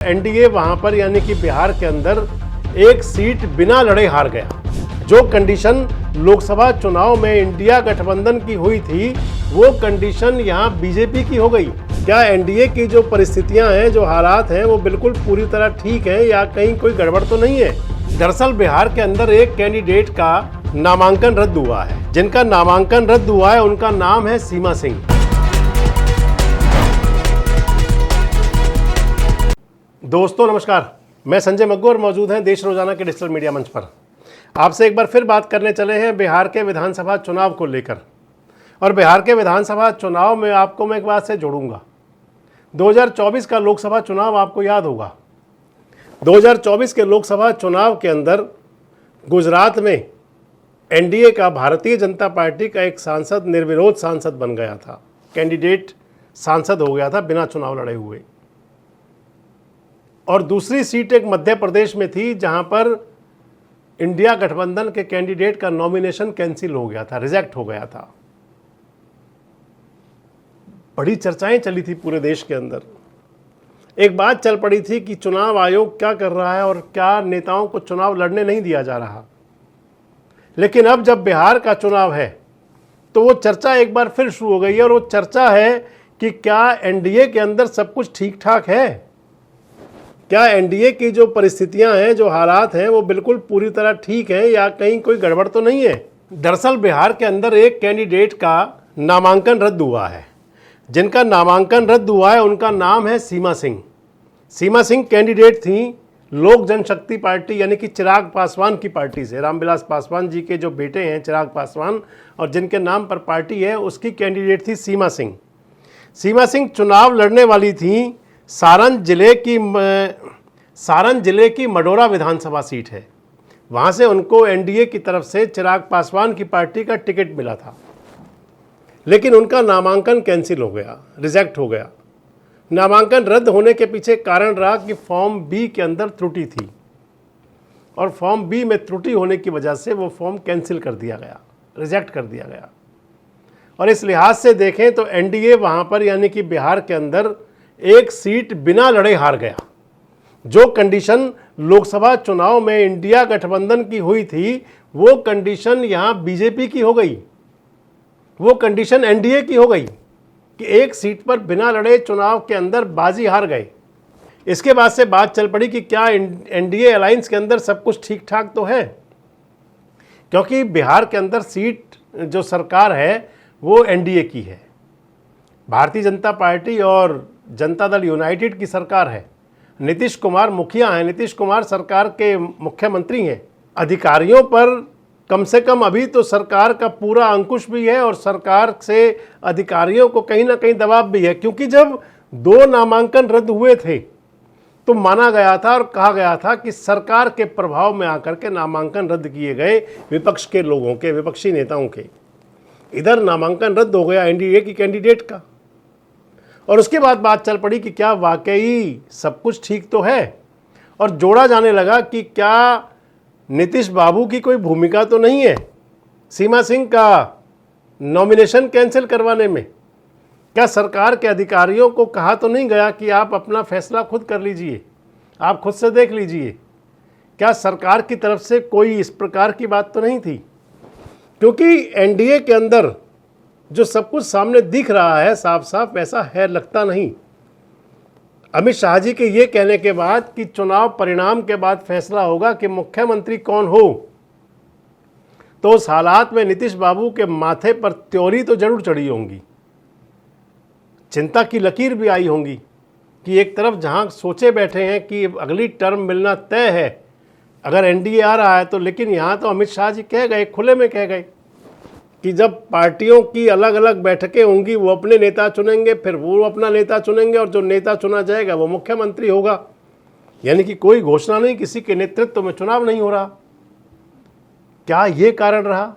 NDA वहां पर यानी कि बिहार के अंदर एक सीट बिना लड़े हार गया। जो कंडीशन लोकसभा चुनाव में इंडिया गठबंधन की हुई थी वो कंडीशन यहां बीजेपी की हो गई। क्या एनडीए की जो परिस्थितियां हैं, जो हालात हैं, वो बिल्कुल पूरी तरह ठीक है या कहीं कोई गड़बड़ तो नहीं है? दरअसल बिहार के अंदर एक कैंडिडेट का नामांकन रद्द हुआ है। जिनका नामांकन रद्द हुआ है उनका नाम है सीमा सिंह। दोस्तों नमस्कार, मैं संजय मग्गू और मौजूद हैं देश रोजाना के डिजिटल मीडिया मंच पर। आपसे एक बार फिर बात करने चले हैं बिहार के विधानसभा चुनाव को लेकर। और बिहार के विधानसभा चुनाव में आपको मैं एक बात से जोड़ूंगा। 2024 का लोकसभा चुनाव आपको याद होगा। 2024 के लोकसभा चुनाव के अंदर गुजरात में एनडीए का, भारतीय जनता पार्टी का एक सांसद निर्विरोध सांसद बन गया था, कैंडिडेट सांसद हो गया था बिना चुनाव लड़े हुए। और दूसरी सीट एक मध्य प्रदेश में थी जहां पर इंडिया गठबंधन के कैंडिडेट का नॉमिनेशन कैंसिल हो गया था, रिजेक्ट हो गया था। बड़ी चर्चाएं चली थी पूरे देश के अंदर। एक बात चल पड़ी थी कि चुनाव आयोग क्या कर रहा है और क्या नेताओं को चुनाव लड़ने नहीं दिया जा रहा। लेकिन अब जब बिहार का चुनाव है तो वो चर्चा एक बार फिर शुरू हो गई है। और वो चर्चा है कि क्या एनडीए के अंदर सब कुछ ठीक ठाक है? क्या एनडीए की जो परिस्थितियां हैं, जो हालात हैं, वो बिल्कुल पूरी तरह ठीक है या कहीं कोई गड़बड़ तो नहीं है? दरअसल बिहार के अंदर एक कैंडिडेट का नामांकन रद्द हुआ है। जिनका नामांकन रद्द हुआ है उनका नाम है सीमा सिंह। सीमा सिंह कैंडिडेट थी लोक जनशक्ति पार्टी यानी कि चिराग पासवान की पार्टी से। रामविलास पासवान जी के जो बेटे हैं चिराग पासवान, और जिनके नाम पर पार्टी है, उसकी कैंडिडेट थी सीमा सिंह। सीमा सिंह चुनाव लड़ने वाली थी। सारण जिले की मडोरा विधानसभा सीट है। वहाँ से उनको एनडीए की तरफ से चिराग पासवान की पार्टी का टिकट मिला था। लेकिन उनका नामांकन कैंसिल हो गया, रिजेक्ट हो गया। नामांकन रद्द होने के पीछे कारण रहा कि फॉर्म बी के अंदर त्रुटि थी, और फॉर्म बी में त्रुटि होने की वजह से वो फॉर्म कैंसिल कर दिया गया, रिजेक्ट कर दिया गया। और इस लिहाज से देखें तो एनडीए वहाँ पर यानी कि बिहार के अंदर एक सीट बिना लड़े हार गया। जो कंडीशन लोकसभा चुनाव में इंडिया गठबंधन की हुई थी वो कंडीशन यहां बीजेपी की हो गई, वो कंडीशन एनडीए की हो गई कि एक सीट पर बिना लड़े चुनाव के अंदर बाजी हार गए। इसके बाद से बात चल पड़ी कि क्या एनडीए अलायंस के अंदर सब कुछ ठीक ठाक तो है, क्योंकि बिहार के अंदर सीट जो सरकार है वो एनडीए की है। भारतीय जनता पार्टी और जनता दल यूनाइटेड की सरकार है। नीतीश कुमार मुखिया हैं, नीतीश कुमार सरकार के मुख्यमंत्री हैं। अधिकारियों पर कम से कम अभी तो सरकार का पूरा अंकुश भी है और सरकार से अधिकारियों को कहीं ना कहीं दबाव भी है, क्योंकि जब 2 नामांकन रद्द हुए थे तो माना गया था और कहा गया था कि सरकार के प्रभाव में आकर के नामांकन रद्द किए गए विपक्ष के लोगों के, विपक्षी नेताओं के। इधर नामांकन रद्द हो गया एनडीए की कैंडिडेट का, और उसके बाद बात चल पड़ी कि क्या वाकई सब कुछ ठीक तो है। और जोड़ा जाने लगा कि क्या नीतीश बाबू की कोई भूमिका तो नहीं है सीमा सिंह का नॉमिनेशन कैंसिल करवाने में? क्या सरकार के अधिकारियों को कहा तो नहीं गया कि आप अपना फैसला खुद कर लीजिए, आप खुद से देख लीजिए? क्या सरकार की तरफ से कोई इस प्रकार की बात तो नहीं थी? क्योंकि एनडीए के अंदर जो सब कुछ सामने दिख रहा है साफ साफ वैसा है लगता नहीं। अमित शाह जी के ये कहने के बाद कि चुनाव परिणाम के बाद फैसला होगा कि मुख्यमंत्री कौन हो, तो उस हालात में नीतीश बाबू के माथे पर त्योरी तो जरूर चढ़ी होंगी, चिंता की लकीर भी आई होंगी कि एक तरफ जहां सोचे बैठे हैं कि अगली टर्म मिलना तय है अगर एनडीए आ रहा है तो, लेकिन यहां तो अमित शाह जी कह गए, खुले में कह गए कि जब पार्टियों की अलग अलग बैठकें होंगी वो अपने नेता चुनेंगे, फिर वो अपना नेता चुनेंगे, और जो नेता चुना जाएगा वो मुख्यमंत्री होगा। यानी कि कोई घोषणा नहीं, किसी के नेतृत्व में चुनाव नहीं हो रहा। क्या ये कारण रहा?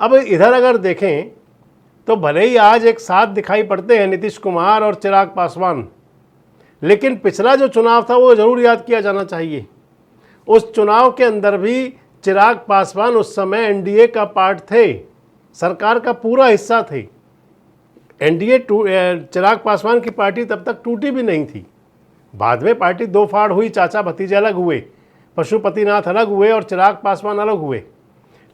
अब इधर अगर देखें तो भले ही आज एक साथ दिखाई पड़ते हैं नीतीश कुमार और चिराग पासवान, लेकिन पिछला जो चुनाव था वो जरूर याद किया जाना चाहिए। उस चुनाव के अंदर भी चिराग पासवान उस समय एनडीए का पार्ट थे, सरकार का पूरा हिस्सा थे। एनडीए चिराग पासवान की पार्टी तब तक टूटी भी नहीं थी। बाद में पार्टी दो फाड़ हुई, चाचा भतीजे अलग हुए, पशुपतिनाथ अलग हुए और चिराग पासवान अलग हुए।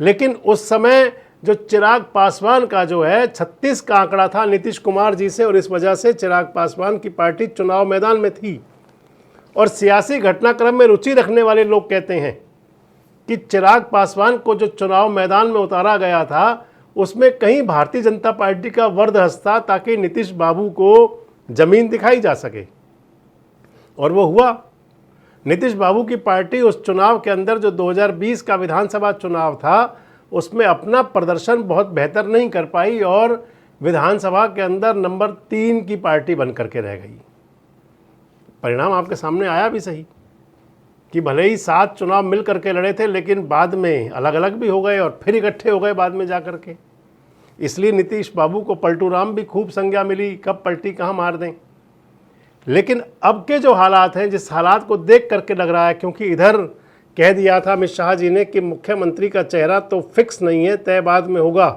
लेकिन उस समय जो चिराग पासवान का जो है 36 का आंकड़ा था नीतीश कुमार जी से, और इस वजह से चिराग पासवान की पार्टी चुनाव मैदान में थी। और सियासी घटनाक्रम में रुचि रखने वाले लोग कहते हैं कि चिराग पासवान को जो चुनाव मैदान में उतारा गया था उसमें कहीं भारतीय जनता पार्टी का वर्दहस्त था, ताकि नीतीश बाबू को जमीन दिखाई जा सके। और वो हुआ। नीतीश बाबू की पार्टी उस चुनाव के अंदर, जो 2020 का विधानसभा चुनाव था, उसमें अपना प्रदर्शन बहुत बेहतर नहीं कर पाई और विधानसभा के अंदर नंबर 3 की पार्टी बन करके रह गई। परिणाम आपके सामने आया भी सही कि भले ही 7 चुनाव मिल करके लड़े थे, लेकिन बाद में अलग अलग भी हो गए और फिर इकट्ठे हो गए बाद में जा करके। इसलिए नीतीश बाबू को पलटू राम भी खूब संज्ञा मिली, कब पलटी कहाँ मार दें। लेकिन अब के जो हालात हैं, जिस हालात को देख करके लग रहा है, क्योंकि इधर कह दिया था अमित शाह जी ने कि मुख्यमंत्री का चेहरा तो फिक्स नहीं है, तय बाद में होगा।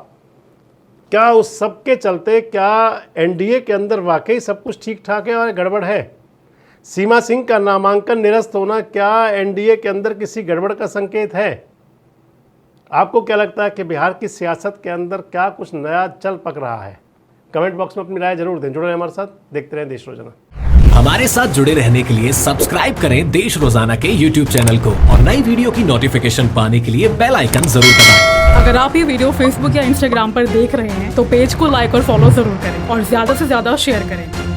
क्या उस सब के चलते क्या एनडीए के अंदर वाकई सब कुछ ठीक ठाक है और गड़बड़ है? सीमा सिंह का नामांकन निरस्त होना क्या एनडीए के अंदर किसी गड़बड़ का संकेत है? आपको क्या लगता है कि बिहार की सियासत के अंदर क्या कुछ नया चल पक रहा है? कमेंट बॉक्स में अपनी राय जरूर दें। जुड़े रहें हमारे साथ, देखते रहें देश रोजाना। हमारे साथ जुड़े रहने के लिए सब्सक्राइब करें देश रोजाना के YouTube चैनल को और नई वीडियो की नोटिफिकेशन पाने के लिए बेल आइकन जरूर दबाएं। अगर आप ये वीडियो Facebook या Instagram पर देख रहे हैं तो पेज को लाइक और फॉलो जरूर करें और ज्यादा से ज्यादा शेयर करें।